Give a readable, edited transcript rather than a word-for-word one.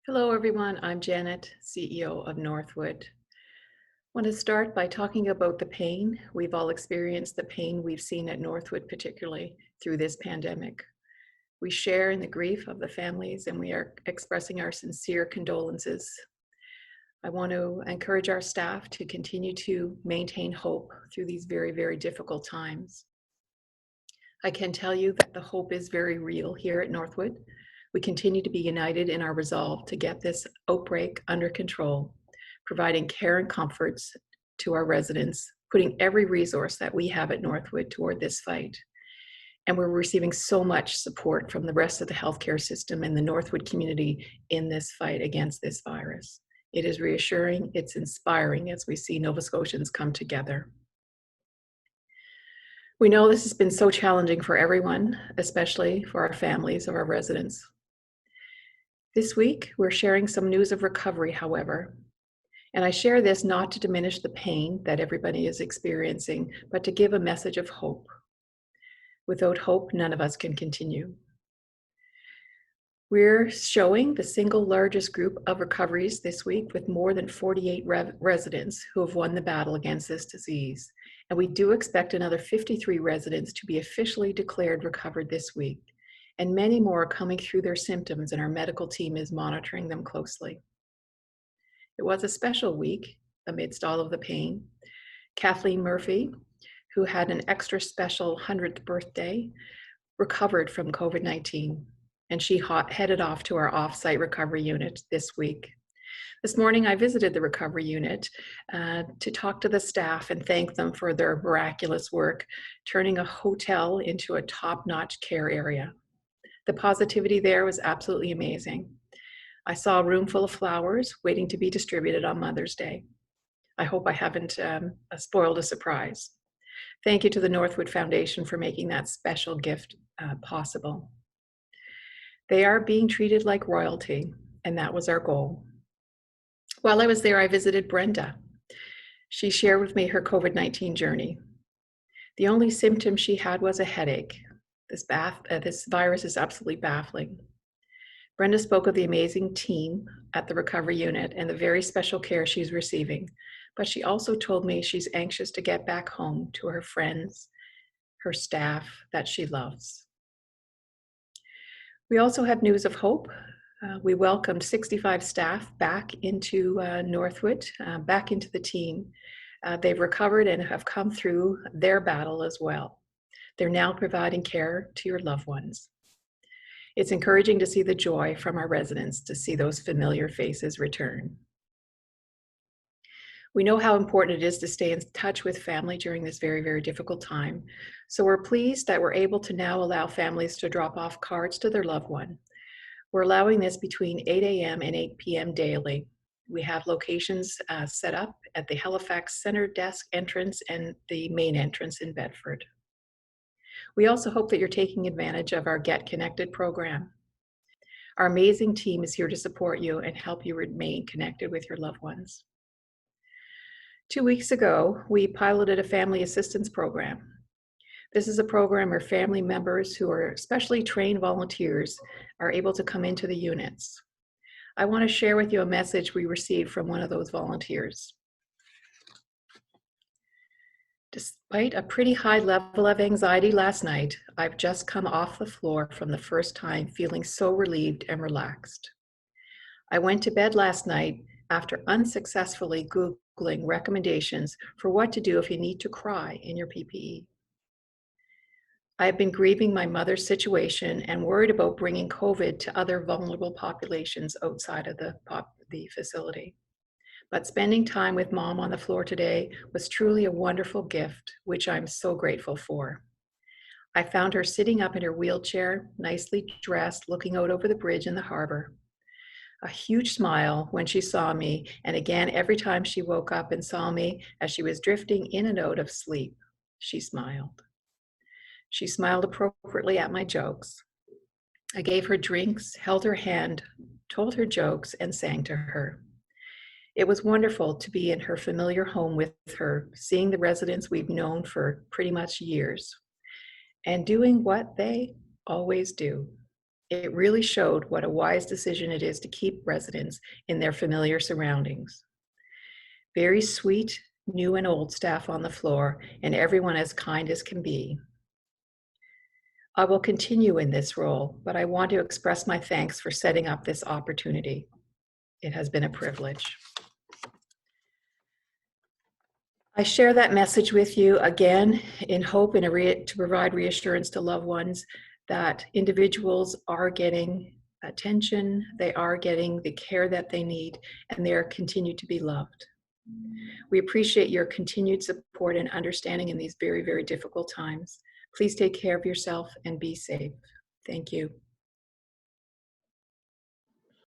Hello, everyone. I'm Janet, CEO of Northwood. I want to start by talking about the pain. We've all experienced the pain we've seen at Northwood, particularly through this pandemic. We share in the grief of the families and we are expressing our sincere condolences. I want to encourage our staff to continue to maintain hope through these very, very difficult times. I can tell you that the hope is very real here at Northwood. We continue to be united in our resolve to get this outbreak under control, providing care and comforts to our residents, putting every resource that we have at Northwood toward this fight. And we're receiving so much support from the rest of the healthcare system and the Northwood community in this fight against this virus. It is reassuring, it's inspiring as we see Nova Scotians come together. We know this has been so challenging for everyone, especially for our families of our residents. This week, we're sharing some news of recovery, however. And I share this not to diminish the pain that everybody is experiencing, but to give a message of hope. Without hope, none of us can continue. We're showing the single largest group of recoveries this week with more than 48 residents who have won the battle against this disease. And we do expect another 53 residents to be officially declared recovered this week. And many more are coming through their symptoms, and our medical team is monitoring them closely. It was a special week amidst all of the pain. Kathleen Murphy, who had an extra special 100th birthday, recovered from COVID-19, and she headed off to our off-site recovery unit this week. This morning, I visited the recovery unit to talk to the staff and thank them for their miraculous work, turning a hotel into a top-notch care area. The positivity there was absolutely amazing. I saw a room full of flowers waiting to be distributed on Mother's Day. I hope I haven't spoiled a surprise. Thank you to the Northwood Foundation for making that special gift possible. They are being treated like royalty, and that was our goal. While I was there, I visited Brenda. She shared with me her COVID-19 journey. The only symptom she had was a headache. This virus is absolutely baffling. Brenda spoke of the amazing team at the recovery unit and the very special care she's receiving, but she also told me she's anxious to get back home to her friends, her staff that she loves. We also have news of hope. We welcomed 65 staff back into Northwood, back into the team. They've recovered and have come through their battle as well. They're now providing care to your loved ones. It's encouraging to see the joy from our residents, to see those familiar faces return. We know how important it is to stay in touch with family during this very, very difficult time. So we're pleased that we're able to now allow families to drop off cards to their loved one. We're allowing this between 8 a.m. and 8 p.m. daily. We have locations set up at the Halifax Center Desk entrance and the main entrance in Bedford. We also hope that you're taking advantage of our Get Connected program. Our amazing team is here to support you and help you remain connected with your loved ones. 2 weeks ago, we piloted a family assistance program. This is a program where family members who are specially trained volunteers are able to come into the units. I want to share with you a message we received from one of those volunteers. Despite a pretty high level of anxiety last night, I've just come off the floor from the first time feeling so relieved and relaxed. I went to bed last night after unsuccessfully Googling recommendations for what to do if you need to cry in your PPE. I have been grieving my mother's situation and worried about bringing COVID to other vulnerable populations outside of the facility. But spending time with Mom on the floor today was truly a wonderful gift, which I'm so grateful for. I found her sitting up in her wheelchair, nicely dressed, looking out over the bridge in the harbor. A huge smile when she saw me, and again every time she woke up and saw me as she was drifting in and out of sleep, she smiled. She smiled appropriately at my jokes. I gave her drinks, held her hand, told her jokes, and sang to her. It was wonderful to be in her familiar home with her, seeing the residents we've known for pretty much years, and doing what they always do, It really showed what a wise decision it is to keep residents in their familiar surroundings. Very sweet, new and old staff on the floor, and everyone as kind as can be. I will continue in this role, but I want to express my thanks for setting up this opportunity. It has been a privilege. I share that message with you again in hope and to provide reassurance to loved ones that individuals are getting attention, they are getting the care that they need, and they are continued to be loved. We appreciate your continued support and understanding in these very, very difficult times. Please take care of yourself and be safe. Thank you.